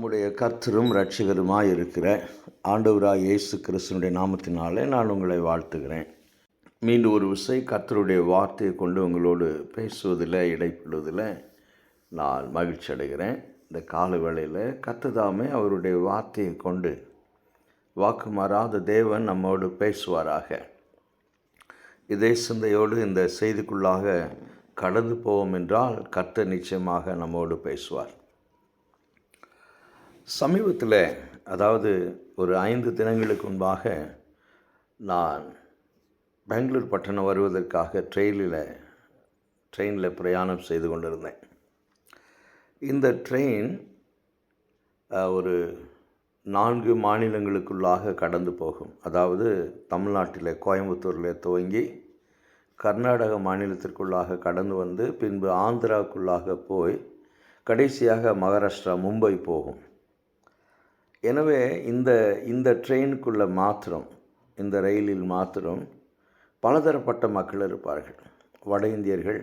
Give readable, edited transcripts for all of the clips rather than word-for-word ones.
நம்முடைய கர்த்தரும் இரட்சகருமாய் இருக்கிற ஆண்டவராய் இயேசு கிறிஸ்துவினுடைய நாமத்தினாலே நான் உங்களை வாழ்த்துகிறேன். மீண்டும் ஒரு விசை கர்த்தருடைய வார்த்தையை கொண்டு உங்களோடு பேசுவதில் இடைப்படுவதில் நான் மகிழ்ச்சி அடைகிறேன். இந்த கால வேளையில் கர்த்ததாமே அவருடைய வார்த்தையை கொண்டு வாக்கு மாறாத தேவன் நம்மோடு பேசுவாராக. இதே சிந்தையோடு இந்த செய்திக்குள்ளாக கடந்து போவோம் என்றால் கர்த்தர் நிச்சயமாக நம்மோடு பேசுவார். சமீபத்தில், அதாவது ஒரு 5 தினங்களுக்கு முன்பாக நான் பெங்களூர் பட்டணம் வருவதற்காக ட்ரெயினில் பிரயாணம் செய்து கொண்டிருந்தேன். இந்த ட்ரெயின் ஒரு 4 மாநிலங்களுக்குள்ளாக கடந்து போகும். அதாவது தமிழ்நாட்டில் கோயம்புத்தூரில் துவங்கி கர்நாடக மாநிலத்திற்குள்ளாக கடந்து வந்து பின்பு ஆந்திராவுக்குள்ளாக போய் கடைசியாக மகாராஷ்டிரா மும்பை போகும். எனவே இந்த ட்ரெயினுக்குள்ளே மாத்திரம், இந்த ரயிலில் மாத்திரம் பலதரப்பட்ட மக்கள் இருப்பார்கள். வட இந்தியர்கள்,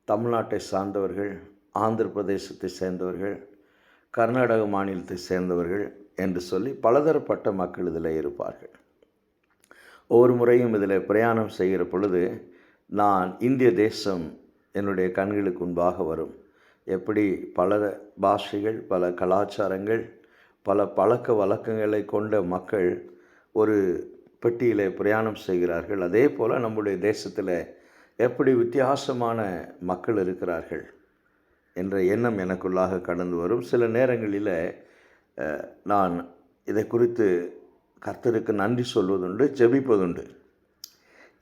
தமிழ்நாட்டை சார்ந்தவர்கள், ஆந்திர பிரதேசத்தை சேர்ந்தவர்கள், கர்நாடக மாநிலத்தை சேர்ந்தவர்கள் என்று சொல்லி பலதரப்பட்ட மக்கள் இதில் இருப்பார்கள். ஒவ்வொரு முறையும் இதில் பிரயாணம் செய்கிற பொழுது நான் இந்திய தேசம் என்னுடைய கண்களுக்கு முன்பாக வரும். எப்படி பல பாஷைகள், பல கலாச்சாரங்கள், பல பழக்க வழக்கங்களை கொண்ட மக்கள் ஒரு பெட்டியில் பிரயாணம் செய்கிறார்கள், அதே போல் நம்முடைய தேசத்தில் எப்படி வித்தியாசமான மக்கள் இருக்கிறார்கள் என்ற எண்ணம் எனக்குள்ளாக கடந்து வரும். சில நேரங்களில் நான் இதை குறித்து கர்த்தருக்கு நன்றி சொல்வதுண்டு, ஜெபிப்பதுண்டு.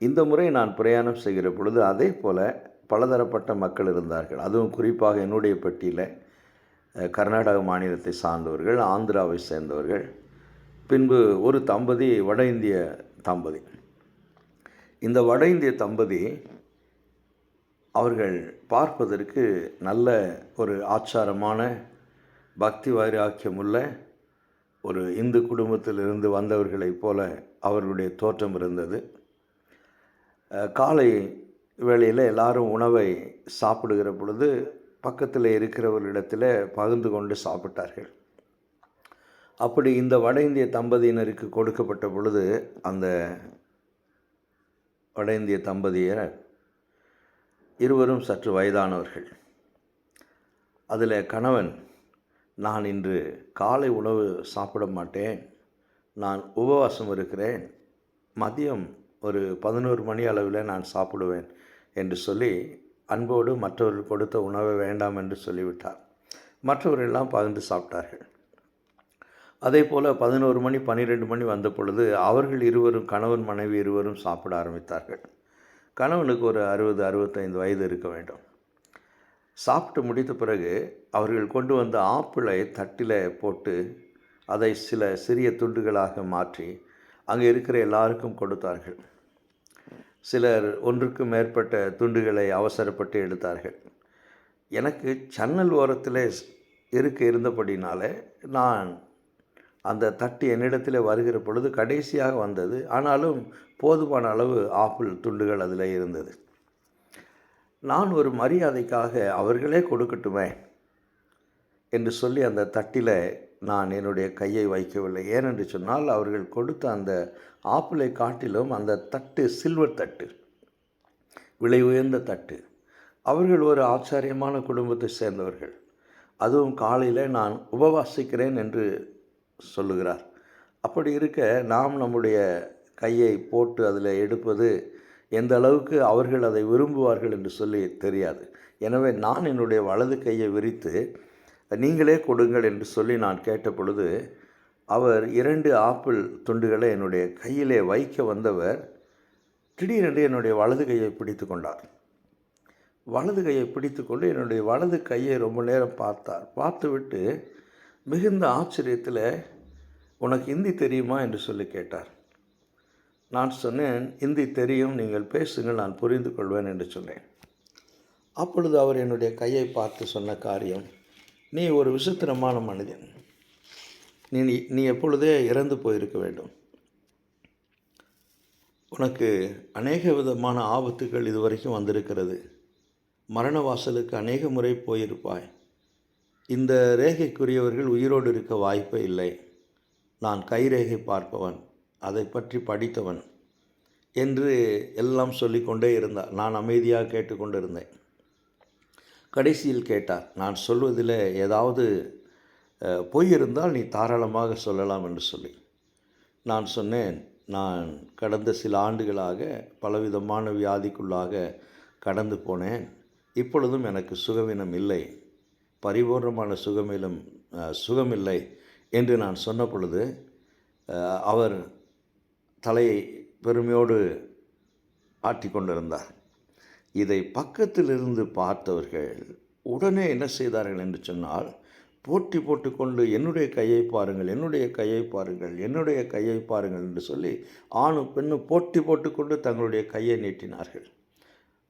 இந்த முறை நான் பிரயாணம் செய்கிற பொழுது அதே போல் பலதரப்பட்ட மக்கள் இருந்தார்கள். அதுவும் குறிப்பாக என்னுடைய பெட்டியில் கர்நாடக மாநிலத்தை சார்ந்தவர்கள், ஆந்திராவை சேர்ந்தவர்கள், பின்பு ஒரு தம்பதி, வட இந்திய தம்பதி. இந்த வட இந்திய தம்பதி அவர்கள் பார்ப்பதற்கு நல்ல ஒரு ஆச்சாரமான பக்தி வைராக்கியமுள்ள ஒரு இந்து குடும்பத்திலிருந்து வந்தவர்களைப் போல அவர்களுடைய தோற்றம் இருந்தது. காலை வேளையில் எல்லாரும் உணவை சாப்பிடுகிற பொழுது பக்கத்தில் இருக்கிறவர்களிடத்தில் பகிர்ந்து கொண்டு சாப்பிட்டார்கள். அப்படி இந்த வட இந்திய தம்பதியினருக்கு கொடுக்கப்பட்ட பொழுது அந்த வட இந்திய தம்பதியர் இருவரும் சற்று வயதானவர்கள். அதில் கணவன், நான் இன்று காலை உணவு சாப்பிட மாட்டேன், நான் உபவாசம் இருக்கிறேன், மதியம் ஒரு 11 மணி அளவில் நான் சாப்பிடுவேன் என்று சொல்லி அன்போடு மற்றவர்கள் கொடுத்த உணவை வேண்டாம் என்று சொல்லிவிட்டார். மற்றவர்களெல்லாம் பகிர்ந்து சாப்பிட்டார்கள். அதே போல் 11 மணி 12 மணி வந்த பொழுது அவர்கள் இருவரும், கணவன் மனைவி இருவரும் சாப்பிட ஆரம்பித்தார்கள். கணவனுக்கு ஒரு 60-65 வயது இருக்க வேண்டும். சாப்பிட்டு முடித்த பிறகு அவர்கள் கொண்டு வந்த ஆப்பிளை தட்டில் போட்டு அதை சில சிறிய துண்டுகளாக மாற்றி அங்கே இருக்கிற எல்லாருக்கும் கொடுத்தார்கள். சிலர் ஒன்றுக்கு மேற்பட்ட துண்டுகளை அவசரப்பட்டு எடுத்தார்கள். எனக்கு ஜன்னல் ஓரத்தில் இருந்தபடினால நான் அந்த தட்டு என்னிடத்தில் வருகிற பொழுது கடைசியாக வந்தது. ஆனாலும் போதுமான அளவு ஆப்பிள் துண்டுகள் அதில் இருந்தது. நான் ஒரு மரியாதைக்காக அவர்களே கொடுக்கட்டுமே என்று சொல்லி அந்த தட்டில் நான் என்னுடைய கையை வைக்கவில்லை. ஏனென்று சொன்னால் அவர்கள் கொடுத்த அந்த ஆப்பிளை காட்டிலும் அந்த தட்டு சில்வர் தட்டு, விலை உயர்ந்த தட்டு. அவர்கள் ஒரு ஆச்சரியமான குடும்பத்தை சேர்ந்தவர்கள். அதுவும் காலையில் நான் உபவாசிக்கிறேன் என்று சொல்லுகிறார். அப்படி இருக்க நாம் நம்முடைய கையை போட்டு அதில் எடுப்பது எந்த அளவுக்கு அவர்கள் அதை விரும்புவார்கள் என்று சொல்லி தெரியாது. எனவே நான் என்னுடைய வலது கையை விரித்து நீங்களே கொடுங்கள் என்று சொல்லி நான் கேட்ட பொழுது அவர் 2 ஆப்பிள் துண்டுகளை என்னுடைய கையிலே வைக்க வந்தவர் திடீரென்று என்னுடைய வலது கையை பிடித்து கொண்டார். வலது கையை பிடித்து கொண்டு என்னுடைய வலது கையை ரொம்ப நேரம் பார்த்தார். பார்த்துவிட்டு மிகுந்த ஆச்சரியத்தில், உனக்கு ஹிந்தி தெரியுமா என்று சொல்லி கேட்டார். நான் சொன்னேன், ஹிந்தி தெரியும், நீங்கள் பேசுங்கள், நான் புரிந்து கொள்வேன் என்று சொன்னேன். அப்பொழுது அவர் என்னுடைய கையை பார்த்து சொன்ன காரியம், நீ ஒரு விசித்திரமான மனிதன், நீ எப்பொழுதே இறந்து போயிருக்க வேண்டும், உனக்கு அநேக விதமான ஆபத்துகள் இதுவரைக்கும் வந்திருக்கிறது, மரண வாசலுக்கு அநேக முறை போயிருப்பாய், இந்த ரேகைக்குரியவர்கள் உயிரோடு இருக்க வாய்ப்பே இல்லை. நான் கைரேகை பார்ப்பவன், அதை பற்றி படித்தவன் என்று எல்லாம் சொல்லிக்கொண்டே இருந்தார். நான் அமைதியாக கேட்டுக்கொண்டு இருந்தேன். கடைசியில் கேட்டார், நான் சொல்வதில் ஏதாவது பொய் இருந்தால் நீ தாராளமாக சொல்லலாம் என்று சொல்லி. நான் சொன்னேன், நான் கடந்த சில ஆண்டுகளாக பலவிதமான வியாதிக்குள்ளாக கடந்து போனேன். இப்பொழுதும் எனக்கு சுகவீனம் இல்லை, பரிபூர்ணமான சுகமில்லை என்று நான் சொன்ன பொழுது அவர் தலையை பெருமையோடு ஆட்டிக்கொண்டிருந்தார். இதை பக்கத்திலிருந்து பார்த்தவர்கள் உடனே என்ன செய்தார்கள் என்று சொன்னால், போட்டி போட்டுக்கொண்டு என்னுடைய கையை பாருங்கள், என்னுடைய கையை பாருங்கள், என்னுடைய கையை பாருங்கள் என்று சொல்லி ஆணும் பெண்ணும் போட்டி போட்டுக்கொண்டு தங்களுடைய கையை நீட்டினார்கள்.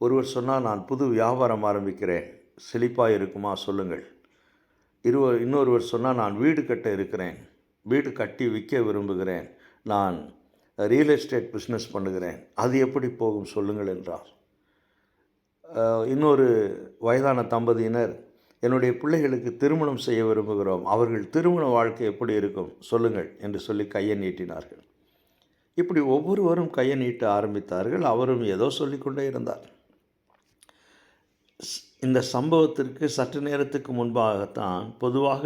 ஒருவர் சொன்னால், நான் புது வியாபாரம் ஆரம்பிக்கிறேன், செழிப்பாக இருக்குமா சொல்லுங்கள். இன்னொருவர் சொன்னால், நான் வீடு கட்ட இருக்கிறேன், வீடு கட்டி விற்க விரும்புகிறேன், நான் ரியல் எஸ்டேட் பிஸ்னஸ் பண்ணுகிறேன், அது எப்படி போகும் சொல்லுங்கள் என்றார். இன்னொரு வயதான தம்பதியினர், என்னுடைய பிள்ளைகளுக்கு திருமணம் செய்ய விரும்புகிறோம், அவர்கள் திருமண வாழ்க்கை எப்படி இருக்கும் சொல்லுங்கள் என்று சொல்லி கையை நீட்டினார்கள். இப்படி ஒவ்வொருவரும் கையை நீட்ட ஆரம்பித்தார்கள். அவரும் ஏதோ சொல்லிக்கொண்டே இருந்தார். இந்த சம்பவத்திற்கு சற்று நேரத்துக்கு முன்பாகத்தான் பொதுவாக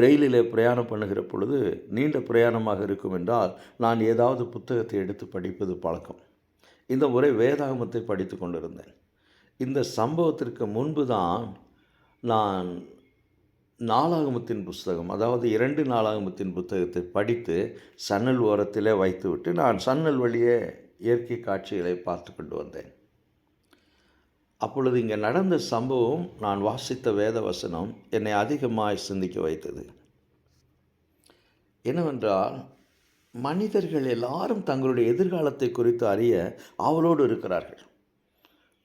ரயிலில் பிரயாணம் பண்ணுகிற பொழுது, நீண்ட பிரயாணமாக இருக்கும் என்றால் நான் ஏதாவது புத்தகத்தை எடுத்து படிப்பது பழக்கம். இந்த முறை வேதாகமத்தை படித்து கொண்டிருந்தேன். இந்த சம்பவத்திற்கு முன்பு தான் நான் நாளாகமத்தின் புஸ்தகம், அதாவது 2 நாளாகமத்தின் புத்தகத்தை படித்து சன்னல் ஓரத்திலே வைத்துவிட்டு நான் சன்னல் வழியே இயற்கை காட்சிகளை பார்த்து கொண்டு வந்தேன். அப்பொழுது இங்கே நடந்த சம்பவம், நான் வாசித்த வேத வசனம் என்னை அதிகமாக சிந்திக்க வைத்தது. என்னவென்றால், மனிதர்கள் எல்லாரும் தங்களுடைய எதிர்காலத்தை குறித்து அறிய ஆவலோடு இருக்கிறார்கள்.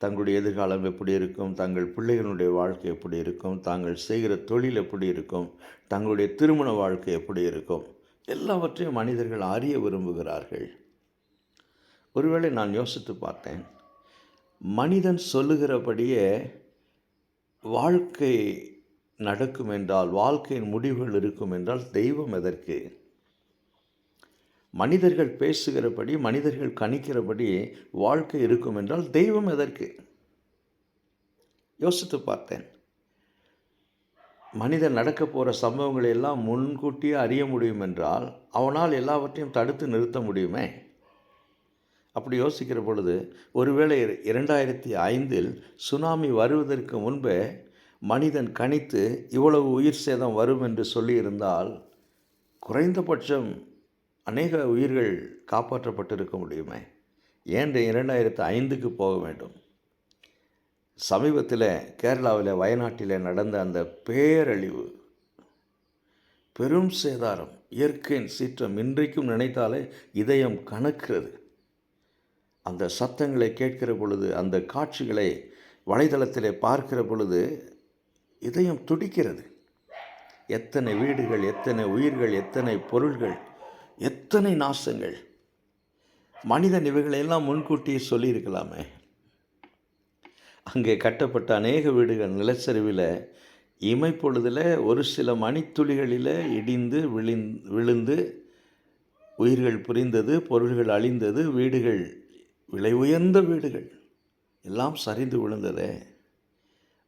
தங்களுடைய எதிர்காலம் எப்படி இருக்கும், தங்கள் பிள்ளைகளுடைய வாழ்க்கை எப்படி இருக்கும், தாங்கள் செய்கிற தொழில் எப்படி இருக்கும், தங்களுடைய திருமண வாழ்க்கை எப்படி இருக்கும், எல்லாவற்றையும் மனிதர்கள் அறிய விரும்புகிறார்கள். ஒருவேளை நான் யோசித்து பார்த்தேன், மனிதன் சொல்லுகிறபடியே வாழ்க்கை நடக்கும் என்றால், வாழ்க்கையின் முடிவுகள் இருக்கும் என்றால் தெய்வம் எதற்கு? மனிதர்கள் பேசுகிறபடி, மனிதர்கள் கணிக்கிறபடி வாழ்க்கை இருக்கும் என்றால் தெய்வம் எதற்கு? யோசித்து பார்த்தேன். மனிதன் நடக்க போகிற சம்பவங்களை எல்லாம் முன்கூட்டியே அறிய முடியும் என்றால் அவனால் எல்லாவற்றையும் தடுத்து நிறுத்த முடியுமே? அப்படி யோசிக்கிற பொழுது, ஒருவேளை 2005 சுனாமி வருவதற்கு முன்பே மனிதன் கணித்து இவ்வளவு உயிர் சேதம் வரும் என்று சொல்லியிருந்தால் குறைந்தபட்சம் அநேக உயிர்கள் காப்பாற்றப்பட்டிருக்க முடியுமே? ஏன் 2005க்கு போக வேண்டும்? சமீபத்தில் கேரளாவில் வயநாட்டில் நடந்த அந்த பேரழிவு, பெரும் சேதாரம், இயற்கையின் சீற்றம் இன்றைக்கும் நினைத்தாலே இதயம் கனக்கிறது. அந்த சத்தங்களை கேட்கிற பொழுது, அந்த காட்சிகளை வலைதளத்தில் பார்க்கிற பொழுது இதயம் துடிக்கிறது. எத்தனை வீடுகள், எத்தனை உயிர்கள், எத்தனை பொருள்கள், எத்தனை நாசங்கள். மனிதன் இவைகளையெல்லாம் முன்கூட்டியே சொல்லியிருக்கலாமே. அங்கே கட்டப்பட்ட அநேக வீடுகள் நிலச்சரிவில் இமைப்பொழுதில் ஒரு சில மணித்துளிகளில் இடிந்து விழுந்து உயிர்கள் புரிந்தது, பொருள்கள் அழிந்தது, வீடுகள், விலை உயர்ந்த வீடுகள் எல்லாம் சரிந்து விழுந்ததே.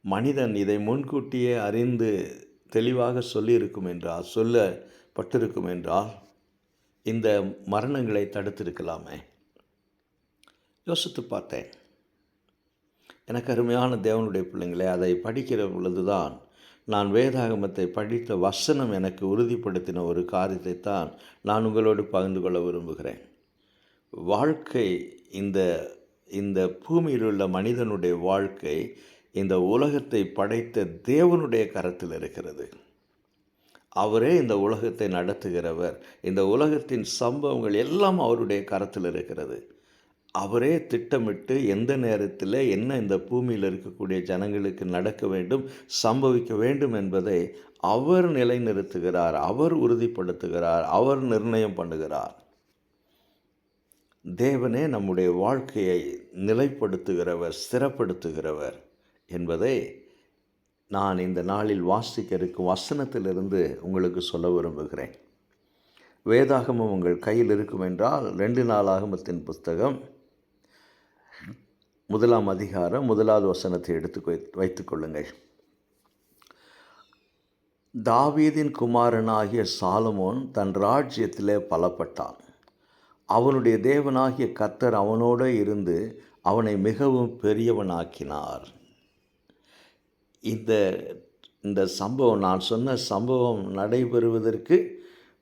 மனிதன் இதை முன்கூட்டியே அறிந்து தெளிவாக சொல்லப்பட்டிருக்கும் என்றால் இந்த மரணங்களை தடுத்திருக்கலாமே. யோசித்து பார்த்தேன். எனக்கு அருமையான தேவனுடைய பிள்ளைங்களே, அதை படிக்கிற பொழுதுதான் நான் வேதாகமத்தை படித்த வசனம் எனக்கு உறுதிப்படுத்தின ஒரு காரியத்தை தான் நான் உங்களோடு பகிர்ந்து கொள்ள விரும்புகிறேன். வாழ்க்கை, இந்த பூமியில் உள்ள மனிதனுடைய வாழ்க்கை இந்த உலகத்தை படைத்த தேவனுடைய கரத்தில் இருக்கிறது. அவரே இந்த உலகத்தை நடத்துகிறவர். இந்த உலகத்தின் சம்பவங்கள் எல்லாம் அவருடைய கரத்தில் இருக்கிறது. அவரே திட்டமிட்டு எந்த நேரத்தில் என்ன இந்த பூமியில் இருக்கக்கூடிய ஜனங்களுக்கு நடக்க வேண்டும், சம்பவிக்க வேண்டும் என்பதை அவர் நிலைநிறுத்துகிறார், அவர் உறுதிப்படுத்துகிறார், அவர் நிர்ணயம் பண்ணுகிறார். தேவனே நம்முடைய வாழ்க்கையை நிலைப்படுத்துகிறவர், ஸ்திரப்படுத்துகிறவர் என்பதை நான் இந்த நாளில் வாசிக்க இருக்கும் வசனத்திலிருந்து உங்களுக்கு சொல்ல விரும்புகிறேன். வேதாகமம் உங்கள் கையில் இருக்கும் என்றால் 2 நாளாகமத்தின் புஸ்தகம் 1ஆம் அதிகாரம் 1வது வசனத்தை எடுத்து வைத்துக்கொள்ளுங்கள். தாவீதின் குமாரனாகிய சாலமோன் தன் ராஜ்யத்திலே பலப்பட்டான். அவனுடைய தேவனாகிய கர்த்தர் அவனோடு இருந்து அவனை மிகவும் பெரியவனாக்கினார். இந்த சம்பவம், நான் சொன்ன சம்பவம் நடைபெறுவதற்கு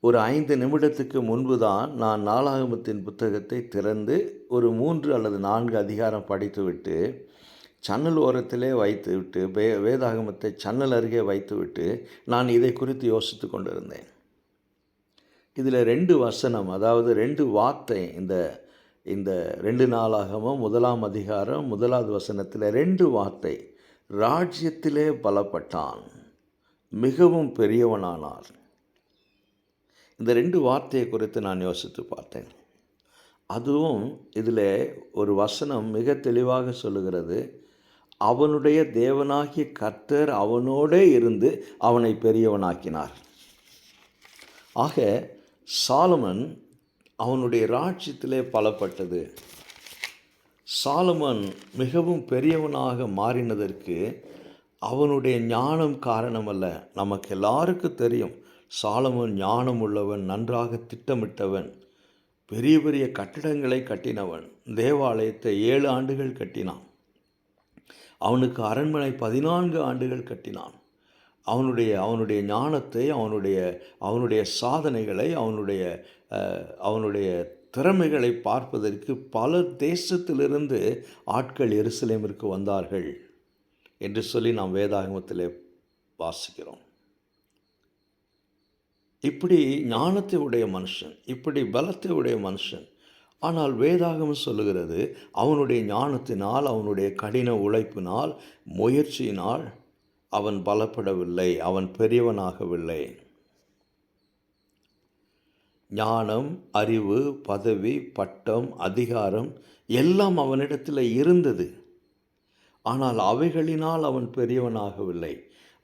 ஒரு 5 நிமிடத்துக்கு முன்பு தான் நான் நாளாகமத்தின் புத்தகத்தை திறந்து ஒரு 3 அல்லது 4 அதிகாரம் படித்துவிட்டு சன்னல் ஓரத்திலே வைத்துவிட்டு வேதாகமத்தை சன்னல் அருகே வைத்துவிட்டு நான் இதை குறித்து யோசித்து கொண்டிருந்தேன். இதில் 2 வசனம், அதாவது 2 வார்த்தை, இந்த 2 நாளாகமம் 1ஆம் அதிகாரம் 1வது வசனத்தில் 2 வார்த்தை, ராஜ்யத்திலே பலப்பட்டான், மிகவும் பெரியவனானார். இந்த 2 வார்த்தையை குறித்து நான் யோசித்து பார்த்தேன். அதுவும் இதில் ஒரு வசனம் மிக தெளிவாக சொல்லுகிறது, அவனுடைய தேவனாகிய கர்த்தர் அவனோடே இருந்து அவனை பெரியவனாக்கினார். ஆக சாலமன் அவனுடைய ராஜ்யத்திலே பலப்பட்டது. சாலமன் மிகவும் பெரியவனாக மாறினதற்கு அவனுடைய ஞானம் காரணமல்ல. நமக்கு எல்லாருக்கும் தெரியும், சாலமன் ஞானம் உள்ளவன், நன்றாக திட்டமிட்டவன், பெரிய பெரிய கட்டிடங்களை கட்டினவன். தேவாலயத்தை 7 ஆண்டுகள் கட்டினான். அவனுக்கு அரண்மனை 14 ஆண்டுகள் கட்டினான். அவனுடைய ஞானத்தை, அவனுடைய சாதனைகளை, அவனுடைய திறமைகளை பார்ப்பதற்கு பல தேசத்திலிருந்து ஆட்கள் எருசலேமிற்கு வந்தார்கள் என்று சொல்லி நாம் வேதாகமத்திலே வாசிக்கிறோம். இப்படி ஞானத்தை உடைய மனுஷன், இப்படி பலத்தை உடைய மனுஷன். ஆனால் வேதாகமம் சொல்லுகிறது, அவனுடைய ஞானத்தினால், அவனுடைய கடின உழைப்பினால், முயற்சியினால் அவன் பலப்படவில்லை, அவன் பெரியவனாகவில்லை. ஞானம், அறிவு, பதவி, பட்டம், அதிகாரம் எல்லாம் அவனிடத்தில் இருந்தது. ஆனால் அவைகளினால் அவன் பெரியவனாகவில்லை,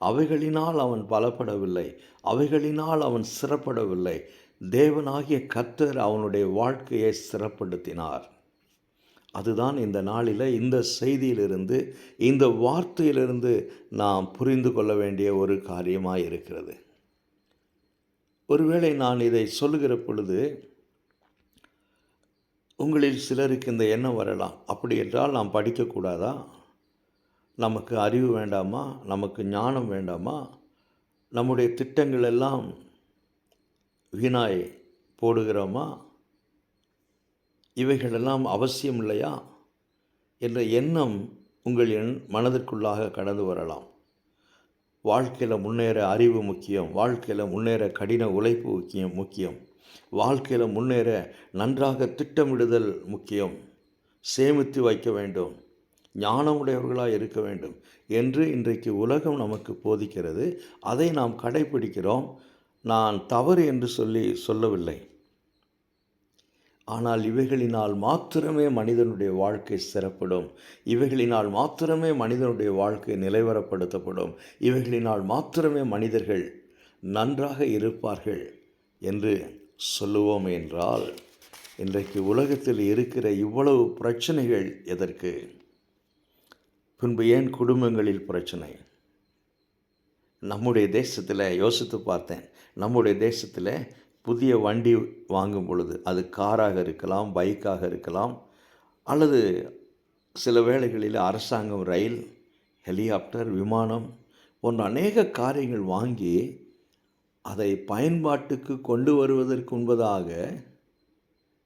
அவைகளினால் அவன் பலப்படவில்லை, அவைகளினால் அவன் சிறப்படவில்லை. தேவனாகிய கர்த்தர் அவனுடைய வாழ்க்கையை சிறப்படுத்தினார். அதுதான் இந்த நாளில் இந்த செய்தியிலிருந்து, இந்த வார்த்தையிலிருந்து நாம் புரிந்து கொள்ள வேண்டிய ஒரு காரியமாக இருக்கிறது. ஒருவேளை நான் இதை சொல்லுகிற பொழுது உங்களில் சிலருக்கு இந்த எண்ணம் வரலாம், அப்படி என்றால் நாம் படிக்கக்கூடாதா? நமக்கு அறிவு வேண்டாமா? நமக்கு ஞானம் வேண்டாமா? நம்முடைய திட்டங்கள் எல்லாம் வீணாய் போடுகிறோமா? இவைகளெல்லாம் அவசியம் இல்லையா என்ற எண்ணம் உங்கள் மனதிற்குள்ளாக கடந்து வரலாம். வாழ்க்கையில் முன்னேற அறிவு முக்கியம், வாழ்க்கையில் முன்னேற கடின உழைப்பு முக்கியம், வாழ்க்கையில் முன்னேற நன்றாக திட்டமிடுதல் முக்கியம், சேமித்து வைக்க வேண்டும், ஞானமுடையவர்களாக இருக்க வேண்டும் என்று இன்றைக்கு உலகம் நமக்கு போதிக்கிறது. அதை நாம் கடைப்பிடிக்கிறோம். நான் தவறு என்று சொல்லவில்லை. ஆனால் இவைகளினால் மாத்திரமே மனிதனுடைய வாழ்க்கை சிறப்படும், இவைகளினால் மாத்திரமே மனிதனுடைய வாழ்க்கை நிலைவரப்படுத்தப்படும், இவைகளினால் மாத்திரமே மனிதர்கள் நன்றாக இருப்பார்கள் என்று சொல்லுவோம் என்றால், இன்றைக்கு உலகத்தில் இருக்கிற இவ்வளவு பிரச்சனைகள் எதற்கு? பின்பு ஏன் குடும்பங்களில் பிரச்சனை? நம்முடைய தேசத்தில் யோசித்து பார்த்தேன். நம்முடைய தேசத்தில் புதிய வண்டி வாங்கும் பொழுது, அது காராக இருக்கலாம், பைக்காக இருக்கலாம், அல்லது சில வேளைகளில் அரசாங்கம் ரயில், ஹெலிகாப்டர், விமானம் போன்ற அநேக காரியங்கள் வாங்கி அதை பயன்பாட்டுக்கு கொண்டு வருவதற்கு முன்பதாக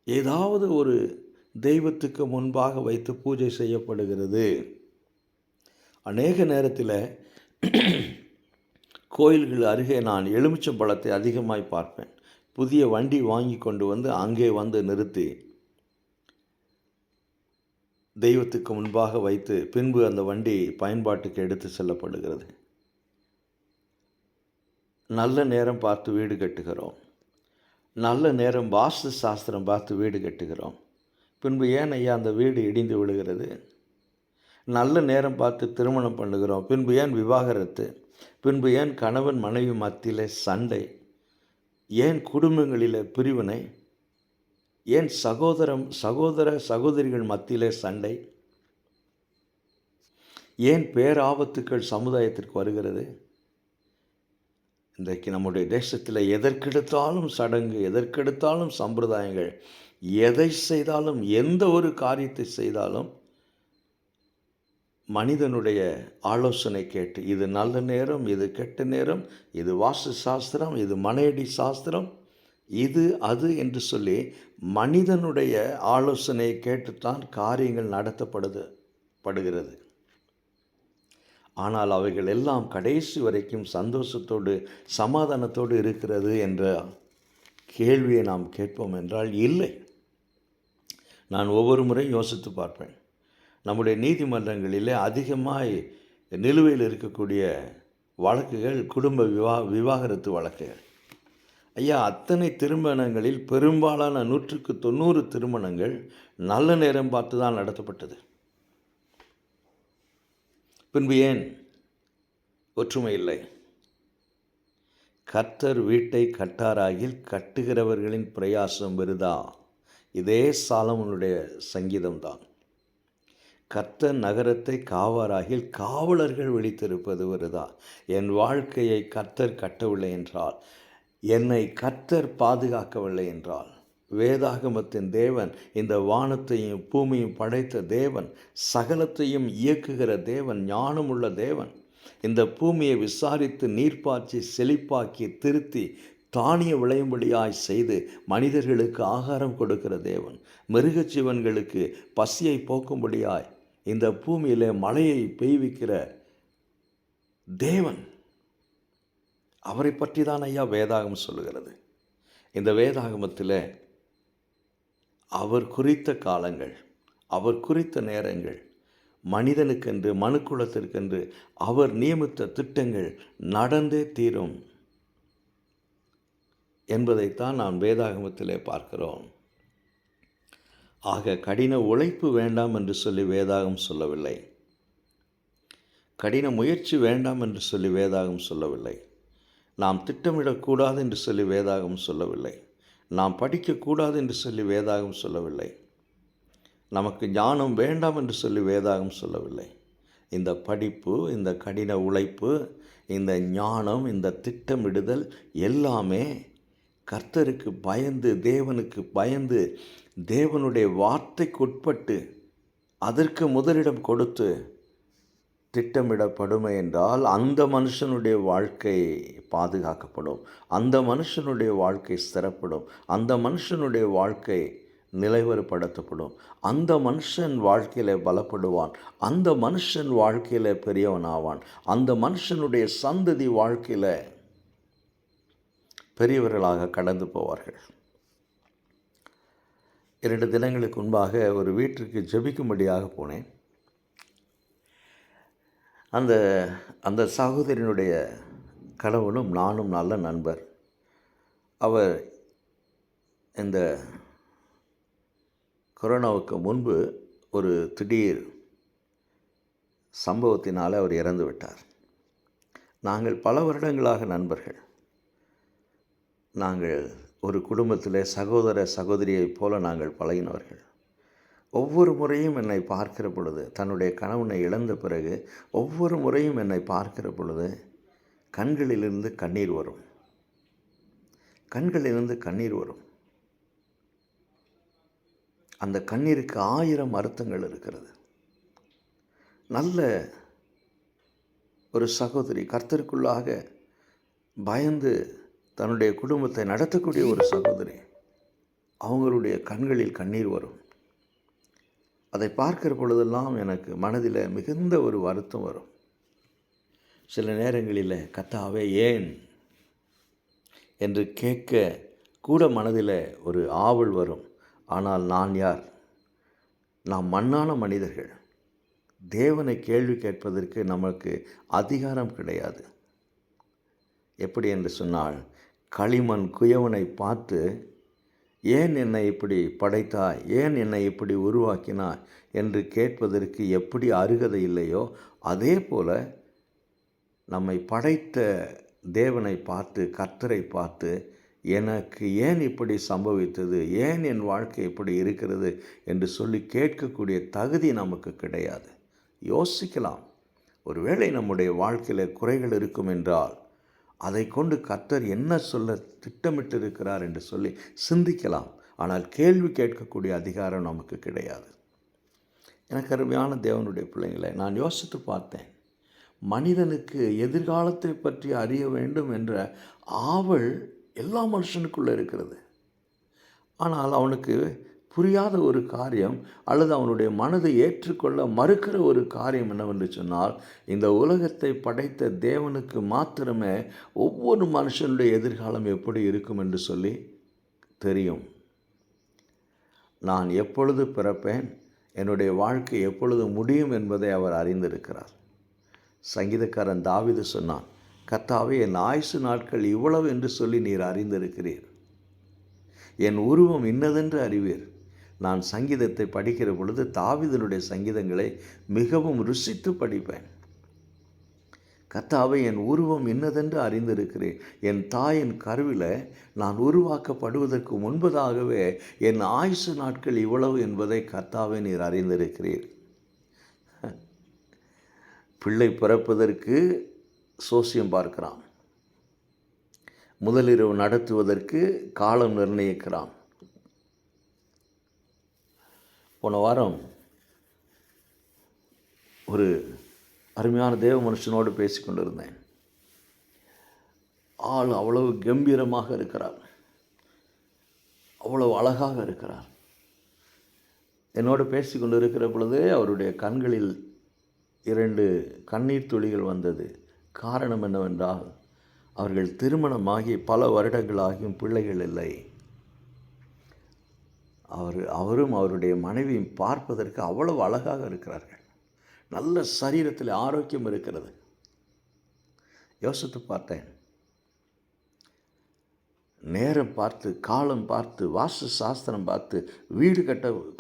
ஏதாவது ஒரு தெய்வத்துக்கு முன்பாக வைத்து பூஜை செய்யப்படுகிறது. அநேக நேரத்தில் கோயில்கள் அருகே நான் எலுமிச்சம்பழத்தை அதிகமாய் பார்ப்பேன். புதிய வண்டி வாங்கி கொண்டு வந்து அங்கே வந்து நிறுத்தி தெய்வத்துக்கு முன்பாக வைத்து பின்பு அந்த வண்டி பயன்பாட்டுக்கு எடுத்து செல்லப்படுகிறது. நல்ல நேரம் பார்த்து வீடு கட்டுகிறோம், நல்ல நேரம் வாஸ்து சாஸ்திரம் பார்த்து வீடு கட்டுகிறோம். பின்பு ஏன் ஐயா அந்த வீடு இடிந்து விழுகிறது? நல்ல நேரம் பார்த்து திருமணம் பண்ணுகிறோம், பின்பு ஏன் விவாகரத்து? பின்பு ஏன் கணவன் மனைவி மத்தியிலே சண்டை? ஏன் குடும்பங்களிலே பிரிவினை? ஏன் சகோதர சகோதரிகள் மத்தியிலே சண்டை? ஏன் பேராபத்துக்கள் சமுதாயத்திற்கு வருகிறது? இன்றைக்கு நம்முடைய தேசத்தில் எதற்கெடுத்தாலும் சடங்கு, எதற்கெடுத்தாலும் சம்பிரதாயங்கள், எதை செய்தாலும், எந்த ஒரு காரியத்தை செய்தாலும் மனிதனுடைய ஆலோசனை கேட்டு, இது நல்ல நேரம், இது கெட்ட நேரம், இது வாஸ்து சாஸ்திரம், இது மனையடி சாஸ்திரம், இது அது என்று சொல்லி மனிதனுடைய ஆலோசனையை கேட்டுத்தான் காரியங்கள் நடத்தப்படுகிறது. ஆனால் அவைகள் எல்லாம் கடைசி வரைக்கும் சந்தோஷத்தோடு சமாதானத்தோடு இருக்கிறது என்ற கேள்வியை நாம் கேட்போம் என்றால் இல்லை. நான் ஒவ்வொரு முறையும் யோசித்து பார்ப்பேன். நம்முடைய நீதிமன்றங்களிலே அதிகமாய் நிலுவையில் இருக்கக்கூடிய வழக்குகள் குடும்ப விவாகரத்து வழக்குகள். ஐயா, அத்தனை திருமணங்களில் பெரும்பாலான 100% திருமணங்கள் நல்ல நேரம் பார்த்து தான் நடத்தப்பட்டது. பின்பு ஏன் ஒற்றுமை இல்லை? கர்த்தர் வீட்டை கட்டாராகில் கட்டுகிறவர்களின் பிரயாசம் விருதா. இதே சாலமோனுடைய சங்கீதம்தான். கர்த்தர் நகரத்தை காவாராகில் காவலர்கள் விழித்திருப்பது விருதா. என் வாழ்க்கையை கர்த்தர் கட்டவில்லை என்றால், என்னை கர்த்தர் பாதுகாக்கவில்லை என்றால், வேதாகமத்தின் தேவன், இந்த வானத்தையும் பூமியும் படைத்த தேவன், சகலத்தையும் இயக்குகிற தேவன், ஞானமுள்ள தேவன், இந்த பூமியை விசாரித்து நீர்ப்பாய்ச்சி செழிப்பாக்கி திருத்தி தானிய விளையும்படியாய் செய்து மனிதர்களுக்கு ஆகாரம் கொடுக்கிற தேவன், மிருகஜீவன்களுக்கு பசியை போக்கும்படியாய் இந்த பூமியிலே மழையை பெய்விக்கிற தேவன், அவரை பற்றி தான் ஐயா வேதாகம் சொல்லுகிறது. இந்த வேதாகமத்தில் அவர் குறித்த காலங்கள், அவர் குறித்த நேரங்கள், மனிதனுக்கென்று மனுக்குலத்திற்கென்று அவர் நியமித்த திட்டங்கள் நடந்தே தீரும் என்பதைத்தான் நாம் வேதாகமத்திலே பார்க்கிறோம். ஆக கடின உழைப்பு வேண்டாம் என்று சொல்லி வேதாகம் சொல்லவில்லை. கடின முயற்சி வேண்டாம் என்று சொல்லி வேதாகம் சொல்லவில்லை. நாம் திட்டமிடக்கூடாது என்று சொல்லி வேதாகம் சொல்லவில்லை. நாம் படிக்கக்கூடாது என்று சொல்லி வேதாகம் சொல்லவில்லை. நமக்கு ஞானம் வேண்டாம் என்று சொல்லி வேதாகம் சொல்லவில்லை. இந்த படிப்பு, இந்த கடின உழைப்பு, இந்த ஞானம், இந்த திட்டமிடுதல் எல்லாமே கர்த்தருக்கு பயந்து, தேவனுக்கு பயந்து, தேவனுடைய வார்த்தைக்குட்பட்டு அதற்கு முதலிடம் கொடுத்து திட்டமிடப்படுமே என்றால் அந்த மனுஷனுடைய வாழ்க்கை பாதுகாக்கப்படும், அந்த மனுஷனுடைய வாழ்க்கை ஸ்திரப்படும், அந்த மனுஷனுடைய வாழ்க்கை நிலைவரப்படுத்தப்படும், அந்த மனுஷன் வாழ்க்கையில் பலப்படுவான், அந்த மனுஷன் வாழ்க்கையில் பெரியவனாவான், அந்த மனுஷனுடைய சந்ததி வாழ்க்கையில் பெரியவர்களாக கடந்து போவார்கள். 2 தினங்களுக்கு முன்பாக ஒரு வீட்டிற்கு ஜெபிக்கும்படியாக போனேன். அந்த சகோதரனுடைய கணவனும் நானும் நல்ல நண்பர். அவர் இந்த கொரோனாவுக்கு முன்பு ஒரு திடீர் சம்பவத்தினால் அவர் இறந்து விட்டார். நாங்கள் பல வருடங்களாக நண்பர்கள். நாங்கள் ஒரு குடும்பத்தில் சகோதர சகோதரியைப் போல நாங்கள் பழகினவர்கள். ஒவ்வொரு முறையும் என்னை பார்க்கிற பொழுது, தன்னுடைய கணவனை இழந்த பிறகு ஒவ்வொரு முறையும் என்னை பார்க்கிற பொழுது கண்களிலிருந்து கண்ணீர் வரும். கண்களிலிருந்து கண்ணீர் வரும். அந்த கண்ணீருக்கு 1000 அர்த்தங்கள் இருக்கிறது. நல்ல ஒரு சகோதரி, கர்த்தருக்குள்ளாக பயந்து தன்னுடைய குடும்பத்தை நடத்தக்கூடிய ஒரு சகோதரி, அவங்களுடைய கண்களில் கண்ணீர் வரும். அதை பார்க்கிற பொழுதெல்லாம் எனக்கு மனதில் மிகுந்த ஒரு வருத்தம் வரும். சில நேரங்களில் கர்த்தாவே ஏன் என்று கேட்க கூட மனதில் ஒரு ஆவல் வரும். ஆனால் நான் யார்? நாம் மண்ணான மனிதர்கள். தேவனை கேள்வி கேட்பதற்கு நமக்கு அதிகாரம் கிடையாது. எப்படி என்று சொன்னால், களிமண் குயவனை பார்த்து ஏன் என்னை இப்படி படைத்தாய், ஏன் என்னை இப்படி உருவாக்கினாய் என்று கேட்பதற்கு எப்படி அருகதை இல்லையோ, அதே போல நம்மை படைத்த தேவனை பார்த்து, கர்த்தரை பார்த்து, எனக்கு ஏன் இப்படி சம்பவித்தது, ஏன் என் வாழ்க்கை இப்படி இருக்கிறது என்று சொல்லி கேட்கக்கூடிய தகுதி நமக்கு கிடையாது. யோசிக்கலாம். ஒருவேளை நம்முடைய வாழ்க்கையில் குறைகள் இருக்கும் என்றால் அதை கொண்டு கர்த்தர் என்ன சொல்ல திட்டமிட்டிருக்கிறார் என்று சொல்லி சிந்திக்கலாம். ஆனால் கேள்வி கேட்கக்கூடிய அதிகாரம் நமக்கு கிடையாது. எனக்கு அருமையான தேவனுடைய பிள்ளைங்களை, நான் யோசித்து பார்த்தேன். மனிதனுக்கு எதிர்காலத்தை பற்றி அறிய வேண்டும் என்ற ஆவல் எல்லா மனுஷனுக்குள்ளே இருக்கிறது. ஆனால் அவனுக்கு புரியாத ஒரு காரியம் அல்லது அவனுடைய மனதை ஏற்றுக்கொள்ள மறுக்கிற ஒரு காரியம் என்னவென்று சொன்னால், இந்த உலகத்தை படைத்த தேவனுக்கு மாத்திரமே ஒவ்வொரு மனுஷனுடைய எதிர்காலம் எப்படி இருக்கும் என்று சொல்லி தெரியும். நான் எப்பொழுது பிறப்பேன், என்னுடைய வாழ்க்கை எப்பொழுது முடியும் என்பதை அவர் அறிந்திருக்கிறார். சங்கீதக்காரன் தாவீது சொன்னான், கர்த்தாவே, என் ஆயுசு நாட்கள் இவ்வளவு என்று சொல்லி நீர் அறிந்திருக்கிறீர். என் உருவம் இன்னதென்று அறிவீர். நான் சங்கீதத்தை படிக்கிற பொழுது தாவீதினுடைய சங்கீதங்களை மிகவும் ருசித்து படிப்பேன். கர்த்தாவே, என் உருவம் இன்னதென்று அறிந்திருக்கிறேன். என் தாயின் கருவில் நான் உருவாக்கப்படுவதற்கு முன்பதாகவே என் ஆயுசு நாட்கள் இவ்வளவு என்பதை கர்த்தாவே நீர் அறிந்திருக்கிறீர். பிள்ளை பிறப்பதற்கு சோசியம் பார்க்கிறான். முதலிரவு நடத்துவதற்கு காலம் நிர்ணயிக்கிறான். போன வாரம் ஒரு அருமையான தேவ மனுஷனோடு பேசி கொண்டிருந்தேன். ஆள் அவ்வளவு கம்பீரமாக இருக்கிறார், அவ்வளவு அழகாக இருக்கிறார். என்னோடு பேசி கொண்டு இருக்கிற பொழுதே அவருடைய கண்களில் 2 கண்ணீர் துளிகள் வந்தது. காரணம் என்னவென்றால், அவர்கள் திருமணமாகி பல வருடங்களாகியும் பிள்ளைகள் இல்லை. அவரும் அவருடைய மனைவியும் பார்ப்பதற்கு அவ்வளவு அழகாக இருக்கிறார்கள். நல்ல சரீரத்தில் ஆரோக்கியம் இருக்கிறது. யோசித்து பார்த்தேன். நேரம் பார்த்து, காலம் பார்த்து, வாஸ்து சாஸ்திரம் பார்த்து வீடு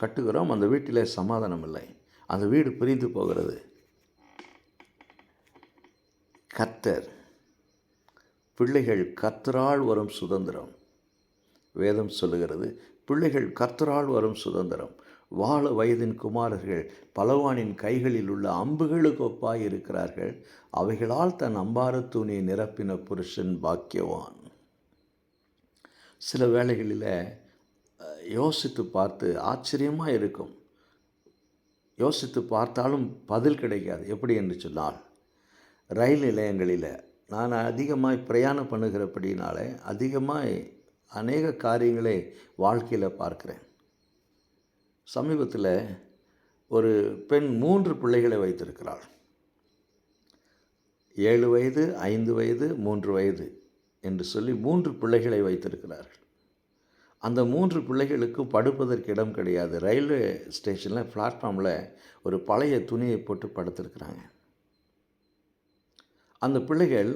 கட்டுகிறோம். அந்த வீட்டிலே சமாதானம் இல்லை. அந்த வீடு பிரிந்து போகிறது. கர்த்தர், பிள்ளைகள் கர்த்தரால் வரும் சுதந்திரம். வேதம் சொல்லுகிறது, பிள்ளைகள் கர்த்தரால் வரும் சுதந்திரம். வாழ வயதின் குமாரர்கள் பலவானின் கைகளில் உள்ள அம்புகளுக்கு ஒப்பாய் இருக்கிறார்கள். அவைகளால் தன் அம்பாரத்தூணியை நிரப்பின புருஷன் பாக்கியவான். சில வேளைகளில் யோசித்து பார்த்து ஆச்சரியமாக இருக்கும். யோசித்து பார்த்தாலும் பதில் கிடைக்காது. எப்படி என்று சொன்னால், ரயில் நிலையங்களில் நான் அதிகமாக பிரயாணம் பண்ணுகிறபடினாலே அதிகமாக அநேக காரியங்களை வாழ்க்கையில் பார்க்கிறேன். சமீபத்தில் ஒரு பெண் 3 பிள்ளைகளை வைத்திருக்கிறாள். 7 வயது, 5 வயது, 3 வயது என்று சொல்லி 3 பிள்ளைகளை வைத்திருக்கிறார்கள். அந்த 3 பிள்ளைகளுக்கும் படுப்பதற்கு இடம் கிடையாது. ரயில்வே ஸ்டேஷனில் பிளாட்ஃபார்மில் ஒரு பழைய துணியை போட்டு படுத்திருக்கிறாங்க. அந்த பிள்ளைகள்